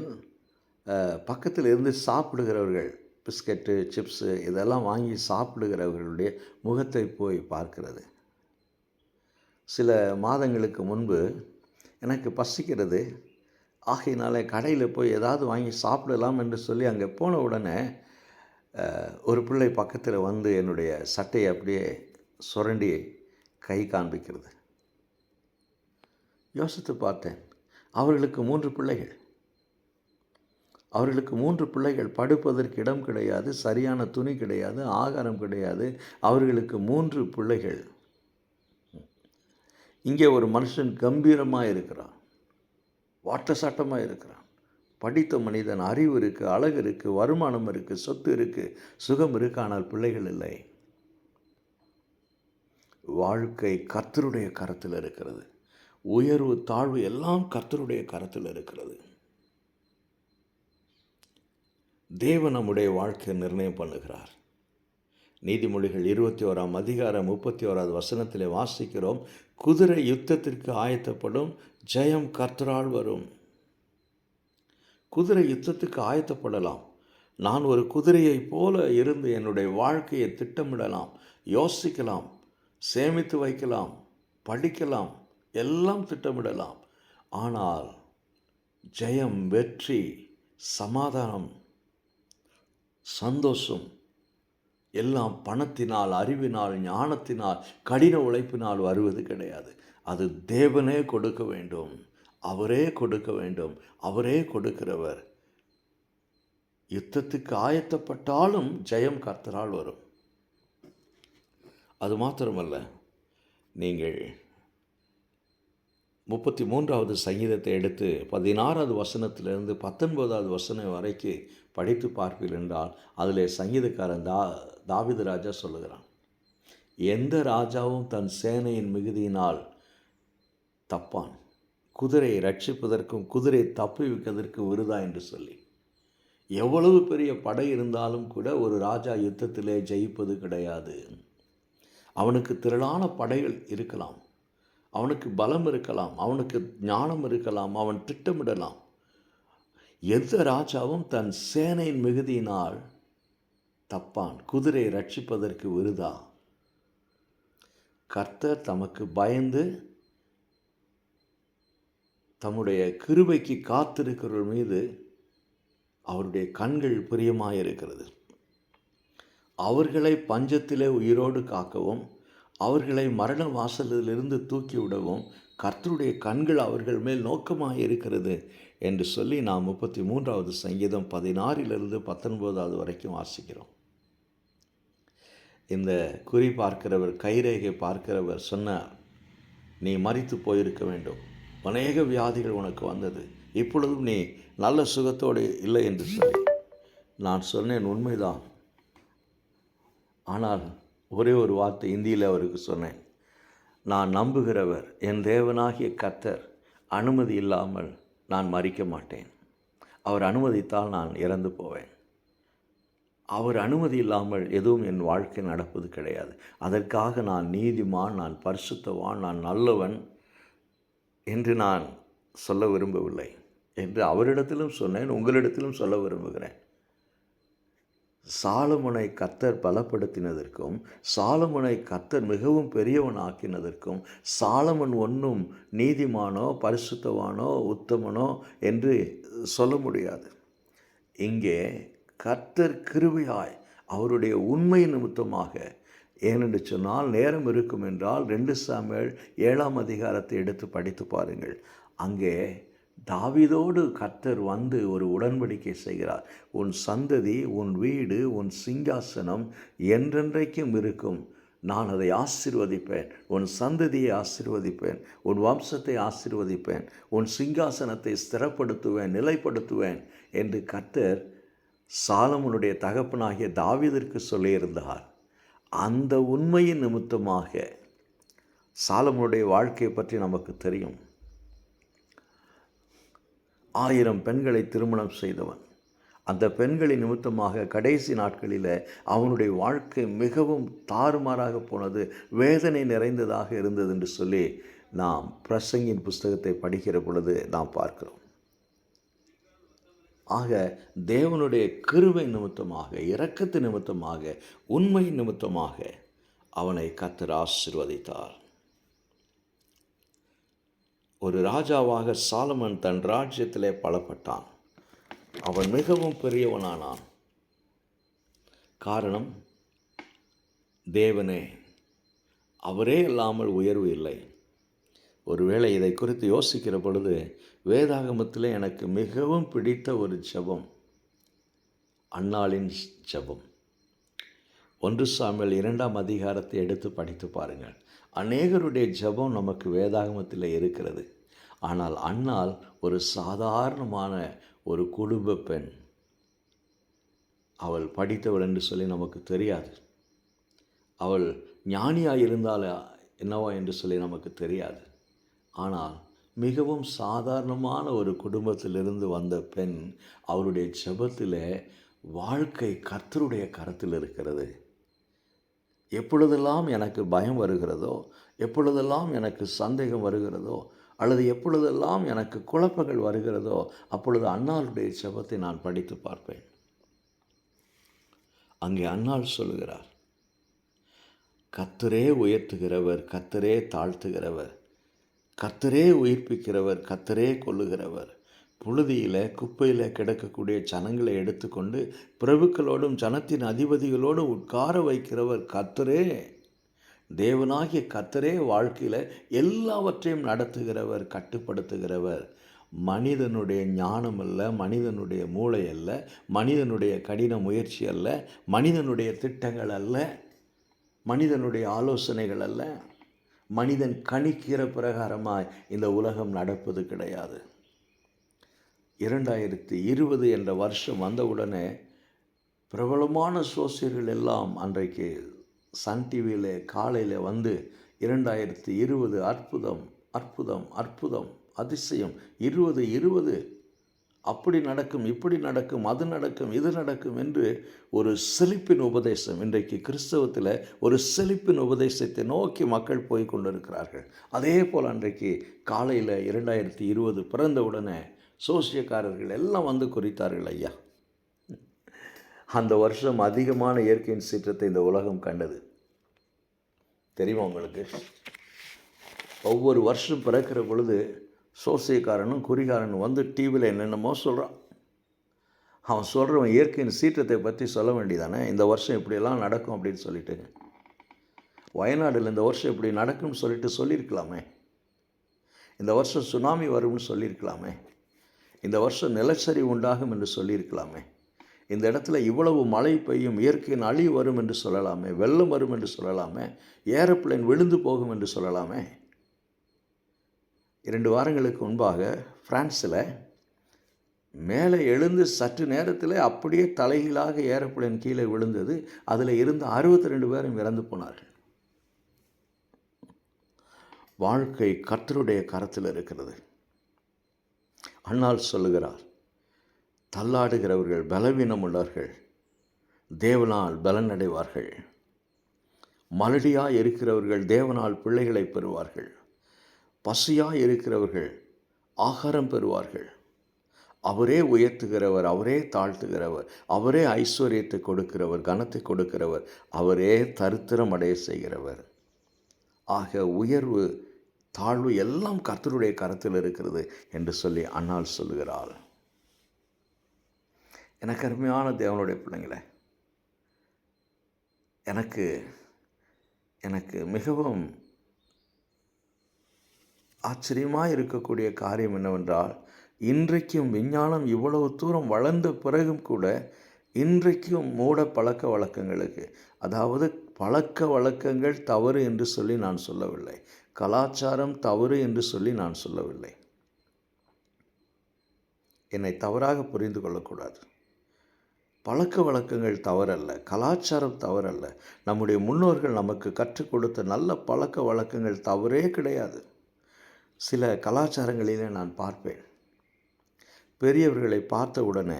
பக்கத்தில் இருந்து சாப்பிடுகிறவர்கள், பிஸ்கட்டு, சிப்ஸு இதெல்லாம் வாங்கி சாப்பிடுகிறவர்களுடைய முகத்தை போய் பார்க்கிறது. சில மாதங்களுக்கு முன்பு எனக்கு பசிக்கிறது, ஆகையினால கடையில் போய் ஏதாவது வாங்கி சாப்பிடலாம் என்று சொல்லி அங்கே போன உடனே ஒரு பிள்ளை பக்கத்தில் வந்து என்னுடைய சட்டையை அப்படியே சுரண்டி கை காண்பிக்கிறது. யோசித்து பார்த்தேன். அவர்களுக்கு 3 பிள்ளைகள். அவர்களுக்கு 3 பிள்ளைகள். படுப்பதற்கு இடம் கிடையாது, சரியான துணி கிடையாது, ஆகாரம் கிடையாது. அவர்களுக்கு 3 பிள்ளைகள். இங்கே ஒரு மனுஷன் கம்பீரமாக இருக்கிறான், வாட்ட சாட்டமாக இருக்கிறான். படித்த மனிதன், அறிவு இருக்குது, அழகு இருக்குது, வருமானம் இருக்குது, சொத்து இருக்குது, சுகம் இருக்குது. ஆனால் பிள்ளைகள் இல்லை. வாழ்க்கை கர்த்தருடைய கரத்தில் இருக்கிறது. உயர்வு தாழ்வு எல்லாம் கர்த்தருடைய கரத்தில் இருக்கிறது. தேவன் நம்முடைய வாழ்க்கையை நிர்ணயம் பண்ணுகிறார். நீதிமொழிகள் 21ஆம் அதிகாரம் 31வது வசனத்திலே வாசிக்கிறோம், குதிரை யுத்தத்திற்கு ஆயத்தப்படும், ஜெயம் கர்த்தரால் வரும். குதிரை யுத்தத்துக்கு ஆயத்தப்படலாம். நான் ஒரு குதிரையைப் போல இருந்து என்னுடைய வாழ்க்கையை திட்டமிடலாம், யோசிக்கலாம், சேமித்து வைக்கலாம், படிக்கலாம், எல்லாம் திட்டமிடலாம். ஆனால் ஜெயம், வெற்றி, சமாதானம், சந்தோஷம் எல்லாம் பணத்தினால், அறிவினால், ஞானத்தினால், கடின உழைப்பினால் வருவது கிடையாது. அது தேவனே கொடுக்க வேண்டும். அவரே கொடுக்க வேண்டும். அவரே கொடுக்கிறவர். யுத்தத்துக்கு ஆயத்தப்பட்டாலும் ஜெயம் கர்த்தரால் வரும். அது மாத்திரமல்ல, நீங்கள் 33வது சங்கீதத்தை எடுத்து 16வது வசனத்திலிருந்து 19வது வசனம் வரைக்கும் படித்து பார்ப்பீர்கள் என்றால் அதில் சங்கீதக்காரன் தாவீது ராஜா சொல்லுகிறான், எந்த ராஜாவும் தன் சேனையின் மிகுதியினால் தப்பான், குதிரையை ரட்சிப்பதற்கும் குதிரை தப்பி வைப்பதற்கு விருதா என்று சொல்லி. எவ்வளவு பெரிய படை இருந்தாலும் கூட ஒரு ராஜா யுத்தத்திலே ஜெயிப்பது கிடையாது. அவனுக்கு திரளான படைகள் இருக்கலாம், அவனுக்கு பலம் இருக்கலாம், அவனுக்கு ஞானம் இருக்கலாம், அவன் திட்டமிடலாம். எந்த ராஜாவும் தன் சேனையின் மிகுதியினால் தப்பான், குதிரை ரட்சிப்பதற்கு விருதா. கர்த்தர் தமக்கு பயந்து தம்முடைய கிருபைக்கு காத்திருக்கிறவர் மீது அவருடைய கண்கள் பிரியமாயிருக்கிறது. அவர்களை பஞ்சத்திலே உயிரோடு காக்கவும் அவர்களை மரண வாசலிலிருந்து தூக்கிவிடவும் கர்த்தருடைய கண்கள் அவர்கள் மேல் நோக்கமாக இருக்கிறது என்று சொல்லி நாம் 33வது சங்கீதம் 16லிருந்து 19வது வரைக்கும் வாசிக்கிறோம். இந்த குறி பார்க்கிறவர், கைரேகை பார்க்கிறவர் சொன்னார், நீ மரித்து போயிருக்க வேண்டும், அநேக வியாதிகள் உனக்கு வந்தது, இப்பொழுதும் நீ நல்ல சுகத்தோடு இல்லை என்று சொல்லி. நான் சொன்னேன், உண்மைதான். ஆனால் ஒரே ஒரு வார்த்தை இந்தியில் அவருக்கு சொன்னேன், நான் நம்புகிறவர் என் தேவனாகிய கர்த்தர் அனுமதி இல்லாமல் நான் மரிக்க மாட்டேன். அவர் அனுமதித்தால் நான் இறந்து போவேன். அவர் அனுமதி இல்லாமல் எதுவும் என் வாழ்க்கை நடப்பது கிடையாது. அதற்காக நான் நீதிமான், நான் பரிசுத்தவான், நான் நல்லவன் என்று நான் சொல்ல விரும்பவில்லை என்று அவரிடத்திலும் சொன்னேன், உங்களிடத்திலும் சொல்ல விரும்புகிறேன். சாலமோனை கர்த்தர் பலப்படுத்தினதற்கும் சாலமோனை கர்த்தர் மிகவும் பெரியவன் ஆக்கினதற்கும் சாலமன் ஒன்றும் நீதிமானோ பரிசுத்தவானோ உத்தமனோ என்று சொல்ல முடியாது. இங்கே கர்த்தர் கிருபையாய் அவருடைய உண்மை நிமித்தமாக, ஏனென்று சொன்னால் நேரம் இருக்கும் என்றால் 2 சாமுவேல் 7ஆம் அதிகாரத்தை எடுத்து படித்து பாருங்கள். அங்கே தாவீதோடு கர்த்தர் வந்து ஒரு உடன்படிக்கை செய்கிறார். உன் சந்ததி, உன் வீடு, உன் சிங்காசனம் என்றென்றைக்கும் இருக்கும், நான் அதை ஆசீர்வதிப்பேன், உன் சந்ததியை ஆசீர்வதிப்பேன், உன் வம்சத்தை ஆசீர்வதிப்பேன், உன் சிங்காசனத்தை ஸ்திரப்படுத்துவேன், நிலைப்படுத்துவேன் என்று கர்த்தர் சாலமோனுடைய தகப்பனாகிய தாவீதிற்கு சொல்லியிருந்தார். அந்த உண்மையின் நிமித்தமாக சாலமோனுடைய வாழ்க்கையை பற்றி நமக்கு தெரியும். 1000 பெண்களை திருமணம் செய்தவன். அந்த பெண்களின் நிமித்தமாக கடைசி நாட்களில் அவனுடைய வாழ்க்கை மிகவும் தாறுமாறாக போனது, வேதனை நிறைந்ததாக இருந்தது என்று சொல்லி நாம் பிரசங்கின் புஸ்தகத்தை படிக்கிற பொழுது நாம் பார்க்கிறோம். ஆக தேவனுடைய கிருபை நிமித்தமாக, இரக்கத்து நிமித்தமாக, உண்மை நிமித்தமாக அவனை கர்த்தர் ஆசீர்வதித்தார். ஒரு ராஜாவாக சாலமன் தன் ராஜ்யத்திலே பலப்பட்டான். அவன் மிகவும் பெரியவனானான். காரணம், தேவனே, அவரே இல்லாமல் உயர்வு இல்லை. ஒருவேளை இதை குறித்து யோசிக்கிற பொழுது வேதாகமத்தில் எனக்கு மிகவும் பிடித்த ஒரு ஜெபம் அன்னாளின் ஜெபம். 1 சாமுவேல் 2ஆம் அதிகாரத்தை எடுத்து படித்து பாருங்கள். அநேகருடைய ஜெபம் நமக்கு வேதாகமத்தில் இருக்கிறது. ஆனால் அன்னாள் ஒரு சாதாரணமான ஒரு குடும்ப பெண். அவள் படித்தவள் என்று சொல்லி நமக்கு தெரியாது. அவள் ஞானியாக இருந்தால் என்னவா என்று சொல்லி நமக்கு தெரியாது. ஆனால் மிகவும் சாதாரணமான ஒரு குடும்பத்திலிருந்து வந்த பெண். அவருடைய ஜெபத்தில் வாழ்க்கை கர்த்தருடைய கரத்தில் இருக்கிறது. எப்பொழுதெல்லாம் எனக்கு பயம் வருகிறதோ, எப்பொழுதெல்லாம் எனக்கு சந்தேகம் வருகிறதோ, அல்லது எப்பொழுதெல்லாம் எனக்கு குழப்பங்கள் வருகிறதோ, அப்பொழுது அன்னாளுடைய ஜெபத்தை நான் படித்து பார்ப்பேன். அங்கே அன்னாள் சொல்லுகிறார், கர்த்தரே உயர்த்துகிறவர், கர்த்தரே தாழ்த்துகிறவர், கர்த்தரே உயிர்ப்பிக்கிறவர், கர்த்தரே கொல்லுகிறவர். புழுதியில் குப்பையில் கிடக்கக்கூடிய ஜனங்களை எடுத்துக்கொண்டு பிரபுக்களோடும் ஜனத்தின் அதிபதிகளோடும் உட்கார வைக்கிறவர் கர்த்தரே. தேவனாகிய கர்த்தரே வாழ்க்கையில் எல்லாவற்றையும் நடத்துகிறவர், கட்டுப்படுத்துகிறவர். மனிதனுடைய ஞானம் அல்ல, மனிதனுடைய மூளை அல்ல, மனிதனுடைய கடின முயற்சி அல்ல, மனிதனுடைய திட்டங்கள் அல்ல, மனிதனுடைய ஆலோசனைகள் அல்ல. மனிதன் கணிக்கிற பிரகாரமாய் இந்த உலகம் நடப்பது கிடையாது. 2020 என்ற வருஷம் வந்தவுடனே பிரபலமான சோசியர்கள் எல்லாம் அன்றைக்கு சன் டிவியில் காலையில் வந்து 2020 அற்புதம் அற்புதம் அற்புதம் அதிசயம் 2020 அப்படி நடக்கும், இப்படி நடக்கும், அது நடக்கும், இது நடக்கும் என்று ஒரு செழிப்பின் உபதேசம். இன்றைக்கு கிறிஸ்தவத்தில் ஒரு செழிப்பின் உபதேசத்தை நோக்கி மக்கள் போய் கொண்டிருக்கிறார்கள். அதே போல் அன்றைக்கு காலையில் 2020 பிறந்தவுடனே சோசியக்காரர்கள் எல்லாம் வந்து குறித்தார்கள். ஐயா, அந்த வருஷம் அதிகமான இயற்கையின் சீற்றத்தை இந்த உலகம் கண்டது. தெரியுமா உங்களுக்கு? ஒவ்வொரு வருஷம் பிறக்கிற பொழுது சோசியக்காரனும் குறிகாரனும் வந்து டிவியில் என்னென்னமோ சொல்கிறான். அவன் சொல்கிறவன் இயற்கையின் சீற்றத்தை பற்றி சொல்ல வேண்டியதானே, இந்த வருஷம் இப்படியெல்லாம் நடக்கும் அப்படின்னு சொல்லிட்டு. வயநாடில் இந்த வருஷம் இப்படி நடக்கும்னு சொல்லிட்டு சொல்லியிருக்கலாமே. இந்த வருஷம் சுனாமி வரும்னு சொல்லியிருக்கலாமே. இந்த வருஷம் நிலச்சரிவு உண்டாகும் என்று சொல்லியிருக்கலாமே. இந்த இடத்துல இவ்வளவு மழை பெய்யும், இயற்கையின் அழிவு வரும் என்று சொல்லலாமே, வெள்ளம் வரும் என்று சொல்லலாமே, ஏரோப்ளேன் விழுந்து போகும் என்று சொல்லலாமே. 2 வாரங்களுக்கு முன்பாக பிரான்ஸில் மேலே எழுந்து சற்று நேரத்தில் அப்படியே தலைகீழாக ஏரோப்ளேன் கீழே விழுந்தது. அதில் இருந்த 62 பேரும் இறந்து போனார்கள். வாழ்க்கை கர்த்தருடைய கரத்தில் இருக்கிறது. அன்னாள் சொல்லுகிறார், தள்ளாடுகிறவர்கள் பலவீனம் உள்ளவர்கள் தேவனால் பலனடைவார்கள். மலடியாய் இருக்கிறவர்கள் தேவனால் பிள்ளைகளை பெறுவார்கள். பசியாய் இருக்கிறவர்கள் ஆகாரம் பெறுவார்கள். அவரே உயர்த்துகிறவர், அவரே தாழ்த்துகிறவர், அவரே ஐஸ்வர்யத்தை கொடுக்கிறவர், கனத்தை கொடுக்கிறவர், அவரே தரித்திரம் அடைய செய்கிறவர். ஆக உயர்வு தாழ்வு எல்லாம் கர்த்தருடைய கரத்தில் இருக்கிறது என்று சொல்லி அன்னாள் சொல்லுகிறாள். எனக்கு அருமையான தேவனுடைய பிள்ளைங்களே, எனக்கு மிகவும் ஆச்சரியமாக இருக்கக்கூடிய காரியம் என்னவென்றால், இன்றைக்கும் விஞ்ஞானம் இவ்வளவு தூரம் வளர்ந்த பிறகும் கூட இன்றைக்கும் மூட பழக்க வழக்கங்களுக்கு, அதாவது பழக்க வழக்கங்கள் தவறு என்று சொல்லி நான் சொல்லவில்லை, கலாச்சாரம் தவறு என்று சொல்லி நான் சொல்லவில்லை. என்னை தவறாக புரிந்து கொள்ளக்கூடாது. பழக்க வழக்கங்கள் தவறல்ல, கலாச்சாரம் தவறல்ல. நம்முடைய முன்னோர்கள் நமக்கு கற்றுக் கொடுத்த நல்ல பழக்க வழக்கங்கள் தவறே கிடையாது. சில கலாச்சாரங்களிலே நான் பார்ப்பேன், பெரியவர்களை பார்த்த உடனே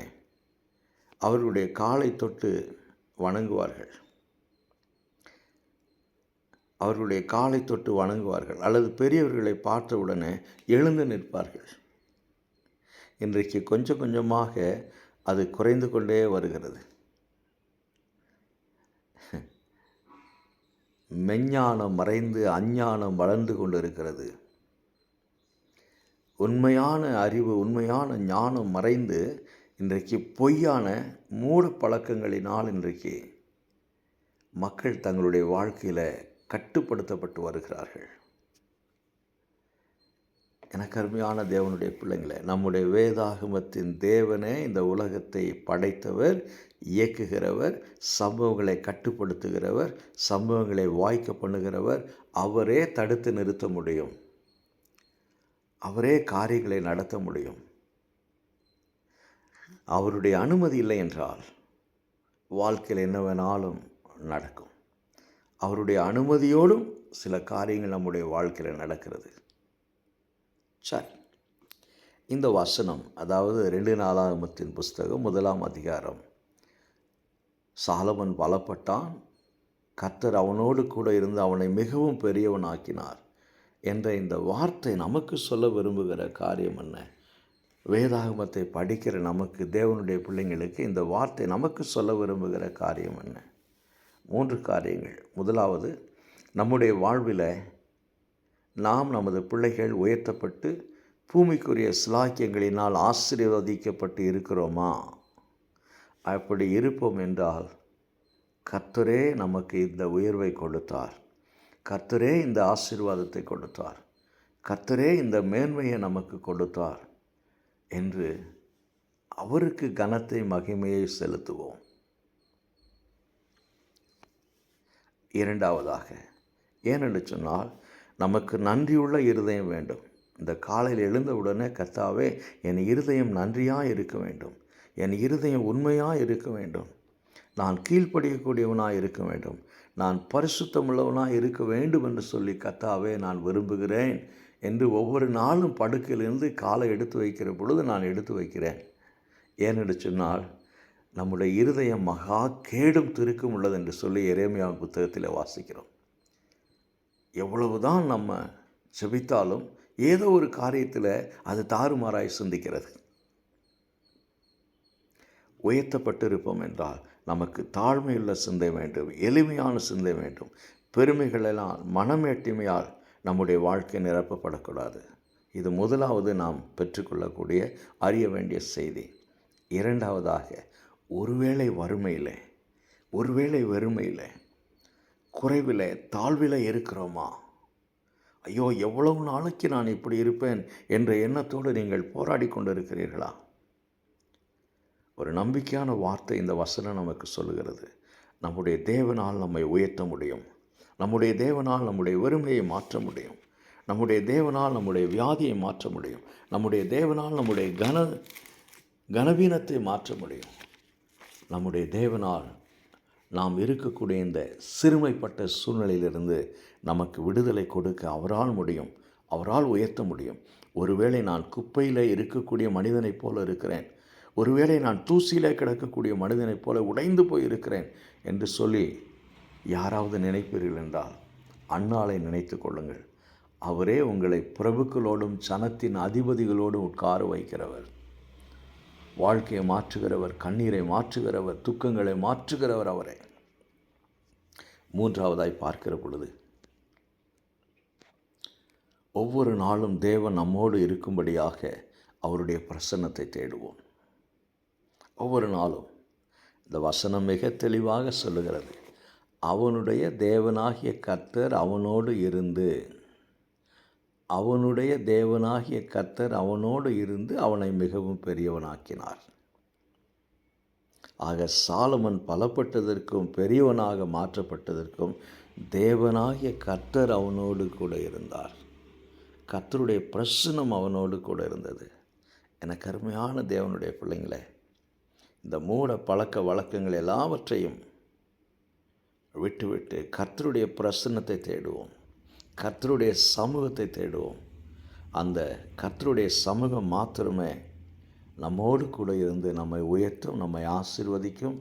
அவர்களுடைய காலை தொட்டு வணங்குவார்கள். அவர்களுடைய காலை தொட்டு வணங்குவார்கள், அல்லது பெரியவர்களை பார்த்த உடனே எழுந்து நிற்பார்கள். இன்றைக்கு கொஞ்சம் கொஞ்சமாக அது குறைந்து கொண்டே வருகிறது. மெஞ்ஞானம் மறைந்து அஞ்ஞானம் வளர்ந்து கொண்டிருக்கிறது. உண்மையான அறிவு, உண்மையான ஞானம் மறைந்து இன்றைக்கு பொய்யான மூட பழக்கங்களினால் இன்றைக்கு மக்கள் தங்களுடைய வாழ்க்கையில் கட்டுப்படுத்தப்பட்டு வருகிறார்கள். எனக்கு அருமையான தேவனுடைய பிள்ளைங்களே, நம்முடைய வேதாகமத்தின் தேவனே இந்த உலகத்தை படைத்தவர், இயக்குகிறவர், சம்பவங்களை கட்டுப்படுத்துகிறவர், சம்பவங்களை வாய்க்க பண்ணுகிறவர். அவரே தடுத்து நிறுத்த முடியும், அவரே காரியங்களை நடத்த முடியும். அவருடைய அனுமதி இல்லை என்றால் வாழ்க்கையில் என்ன வேணாலும் நடக்கும். அவருடைய அனுமதியோடும் சில காரியங்கள் நம்முடைய வாழ்க்கையில் நடக்கிறது. சரி, இந்த வசனம், அதாவது 2 நாளாகமத்தின் புஸ்தகம் 1ஆம் அதிகாரம், சாலமன் பலப்பட்டான், கர்த்தர் அவனோடு கூட இருந்து அவனை மிகவும் பெரியவனாக்கினார் என்ற இந்த வார்த்தை நமக்கு சொல்ல விரும்புகிற காரியம் என்ன? வேதாகமத்தை படிக்கிற நமக்கு, தேவனுடைய பிள்ளைங்களுக்கு இந்த வார்த்தை நமக்கு சொல்ல விரும்புகிற காரியம் என்ன? 3 காரியங்கள். முதலாவது, நம்முடைய வாழ்வில் நாம் நமது பிள்ளைகள் உயர்த்தப்பட்டு பூமிக்குரிய சிலாக்கியங்களினால் ஆசீர்வதிக்கப்பட்டு இருக்கிறோமா? அப்படி இருப்போம் என்றால் கர்த்தரே நமக்கு இந்த உயர்வை கொடுத்தார், கர்த்தரே இந்த ஆசீர்வாதத்தை கொடுத்தார், கர்த்தரே இந்த மேன்மையை நமக்கு கொடுத்தார் என்று அவருக்கு கனத்தை மகிமையை செலுத்துவோம். இரண்டாவதாக, ஏனென்று சொன்னால் நமக்கு நன்றியுள்ள இருதயம் வேண்டும். இந்த காலையில் எழுந்தவுடனே, கர்த்தாவே, என் இருதயம் நன்றியாக இருக்க வேண்டும், என் இருதயம் உண்மையாக இருக்க வேண்டும், நான் கீழ்ப்படியக்கூடியவனாக இருக்க வேண்டும், நான் பரிசுத்தமுள்ளவனாக இருக்க வேண்டும் என்று சொல்லி, கர்த்தாவே நான் விரும்புகிறேன் என்று ஒவ்வொரு நாளும் படுக்கையிலிருந்து காலை எடுத்து வைக்கிற பொழுது நான் எடுத்து வைக்கிறேன். ஏனென்று சொன்னால் நம்முடைய இருதயம் மகா கேடும் திருக்கும் உள்ளது என்று சொல்லி எரேமியா புத்தகத்தில் வாசிக்கிறோம். எவ்வளவுதான் நம்ம செபித்தாலும் ஏதோ ஒரு காரியத்தில் அது தாறுமாறாய் சிந்திக்கிறது. உயர்த்தப்பட்டிருப்போம் என்றால் நமக்கு தாழ்மையுள்ள சிந்தை வேண்டும், எளிமையான சிந்தை வேண்டும். பெருமைகளெல்லாம் மனமேட்டிமையால் நம்முடைய வாழ்க்கை நிரப்பப்படக்கூடாது. இது முதலாவது நாம் பெற்றுக்கொள்ளக்கூடிய அறிய வேண்டிய செய்தி. இரண்டாவதாக, ஒருவேளை வறுமையில், ஒருவேளை வெறுமையில், குறைவில், தாழ்வில் இருக்கிறோமா? ஐயோ, எவ்வளவு நாளைக்கு நான் இப்படி இருப்பேன் என்ற எண்ணத்தோடு நீங்கள் போராடி கொண்டிருக்கிறீர்களா? ஒரு நம்பிக்கையான வார்த்தை இந்த வசனம் நமக்கு சொல்லுகிறது. நம்முடைய தேவனால் நம்மை உயர்த்த முடியும், நம்முடைய தேவனால் நம்முடைய வறுமையை மாற்ற முடியும், நம்முடைய தேவனால் நம்முடைய வியாதியை மாற்ற முடியும், நம்முடைய தேவனால் நம்முடைய கனவீனத்தை மாற்ற முடியும். நம்முடைய தேவனால் நாம் இருக்கக்கூடிய இந்த சிறுமைப்பட்ட சூழ்நிலையிலிருந்து நமக்கு விடுதலை கொடுக்க அவரால் முடியும், அவரால் உயர்த்த முடியும். ஒருவேளை நான் குப்பையில் இருக்கக்கூடிய மனிதனைப் போல இருக்கிறேன், ஒருவேளை நான் தூசியில் கிடக்கக்கூடிய மனிதனைப் போல உடைந்து போயிருக்கிறேன் என்று சொல்லி யாராவது நினைப்பீர்கள் என்றால் அன்னாளை நினைத்து கொள்ளுங்கள். அவரே உங்களை பிரபுக்களோடும் சனத்தின் அதிபதிகளோடும் உட்கார வைக்கிறவர், வாழ்க்கையை மாற்றுகிறவர், கண்ணீரை மாற்றுகிறவர், துக்கங்களை மாற்றுகிறவர் அவரே. மூன்றாவதாய் பார்க்கிற பொழுது, ஒவ்வொரு நாளும் தேவன் நம்மோடு இருக்கும்படியாக அவருடைய பிரசன்னத்தை தேடுவோம். ஒவ்வொரு நாளும் இந்த வசனம் மிக தெளிவாக சொல்லுகிறது, அவனுடைய தேவனாகிய கர்த்தர் அவனோடு இருந்து, அவனுடைய தேவனாகிய கர்த்தர் அவனோடு இருந்து அவனை மிகவும் பெரியவனாக்கினார். ஆக சாலமன் பலப்பட்டதற்கும் பெரியவனாக மாற்றப்பட்டதற்கும் தேவனாகிய கர்த்தர் அவனோடு கூட இருந்தார். கர்த்தருடைய பிரசன்னம் அவனோடு கூட இருந்தது. எனக்கு அருமையான தேவனுடைய பிள்ளைங்களே, இந்த மூட பழக்க வழக்கங்கள் எல்லாவற்றையும் விட்டுவிட்டு கர்த்தருடைய பிரசன்னத்தை தேடுவோம், கர்த்தருடைய சமூகத்தை தேடுவோம். அந்த கர்த்தருடைய சமூகம் மாத்திரமே நம்மோடு கூட இருந்து நம்மை உயர்த்தும், நம்மை ஆசீர்வதிக்கும்,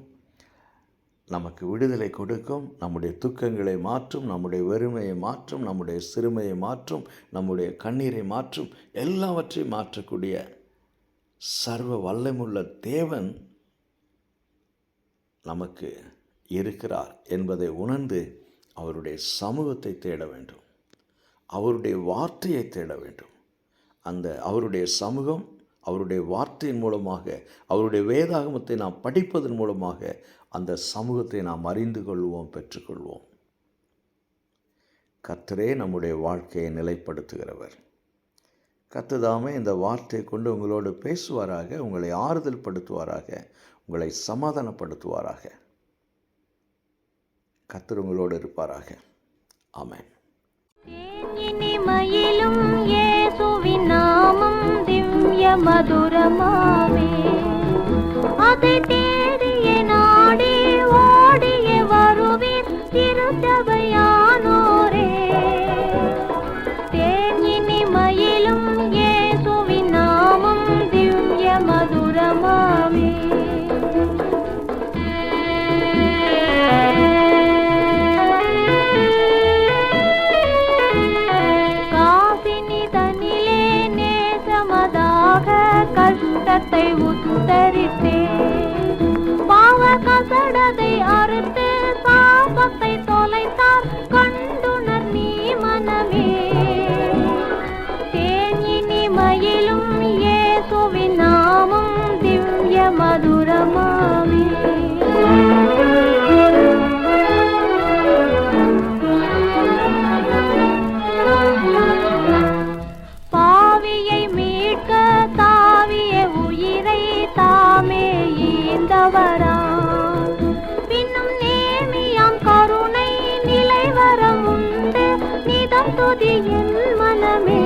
நமக்கு விடுதலை கொடுக்கும், நம்முடைய துக்கங்களை மாற்றும், நம்முடைய வெறுமையை மாற்றும், நம்முடைய சிறுமையை மாற்றும், நம்முடைய கண்ணீரை மாற்றும், எல்லாவற்றையும் மாற்றக்கூடிய சர்வ வல்லமுள்ள தேவன் நமக்கு இருக்கிறார் என்பதை உணர்ந்து அவருடைய சமூகத்தை தேட வேண்டும், அவருடைய வார்த்தையை தேட வேண்டும். அந்த அவருடைய சமூகம், அவருடைய வார்த்தையின் மூலமாக, அவருடைய வேதாகமத்தை நாம் படிப்பதன் மூலமாக அந்த சமூகத்தை நாம் அறிந்து கொள்வோம், பெற்றுக்கொள்வோம். கர்த்தரே நம்முடைய வாழ்க்கையை நிலைப்படுத்துகிறவர். கர்த்ததாமே இந்த வார்த்தையை கொண்டு உங்களோடு பேசுவாராக, உங்களை ஆறுதல் படுத்துவாராக, உங்களை சமாதானப்படுத்துவாராக. கர்த்தர் உங்களோடு இருப்பாராக. ஆமென். இனிமையிலும் இயேசுவின் நாமம் திவ்ய மதுரமாவே, அதை தேடிய நாடி ஓடிய வருவீர் திருச்சபையானோரே. இனிமையிலும் இயேசுவின் நாமம் திவ்ய மதுரமாவே. காசினி தனிலே நேசமதாக கசடதை அறுத்து சாபத்தை தொலைத்தார் கண்டுணர் நீ மனமே. தேனினி மயிலும் இயேசுவின் நாமம் திவ்ய மதுரமாவே. பாவியை மீட்க தாவிய உயிரை தாமே ஈந்தவரா பின்னும் நேமியாம் கருணை நிலைவரம் உண்டு நிதம் துதி என் மனமே.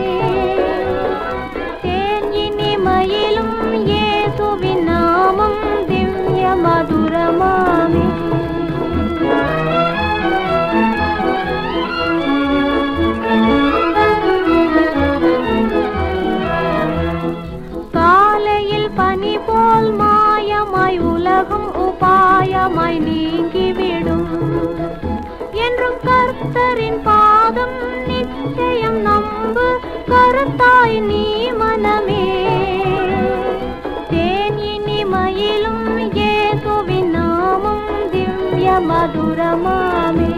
தேன் இனி மயிலும் இயேசுவின் நாமம் திவ்ய மதுரமாவே. காலையில் பனி போல் மாயமாய் உலகம் உபாயமாய் நீங்கிவிடும் என்றும் கர்த்தரின் பாதம் நிச்சயம் நம்பு கருத்தாய் நீ மனமே. தேன் இனி மயிலும் இயேசுவின் நாமம் திவ்ய மதுரமாவே.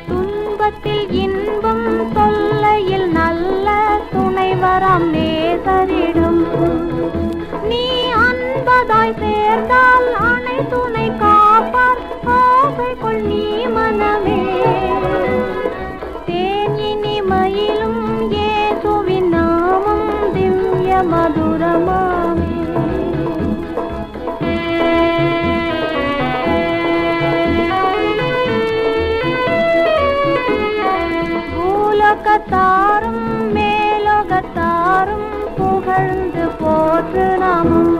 துன்பத்தில் இன்பம் தொல்லையில் நல்ல துணைவராம் நேசரிடம் நீ அன்பதாய் சேர்ந்தால் அணை துணை காப்பார் ஆசைக்குள் நீ மனமே. தேன் இனி மயிலும் இயேசுவின் நாமம் திவ்ய மதுரமாவே. பூலோகத்தாரும் மேலோகத்தாரும் புகழ்ந்து போற்று நாமம்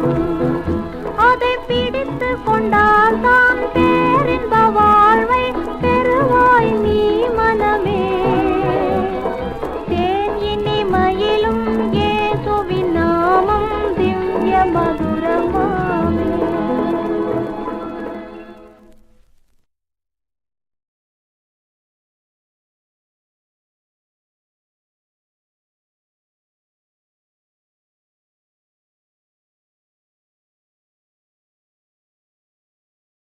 அதை பிடித்து கொண்டால் தான் பேரின்ப வாழ்வை பெறுவாய் நீ மனமே. தேன் இனி மயிலும் இயேசுவின் நாமம் திவ்ய மது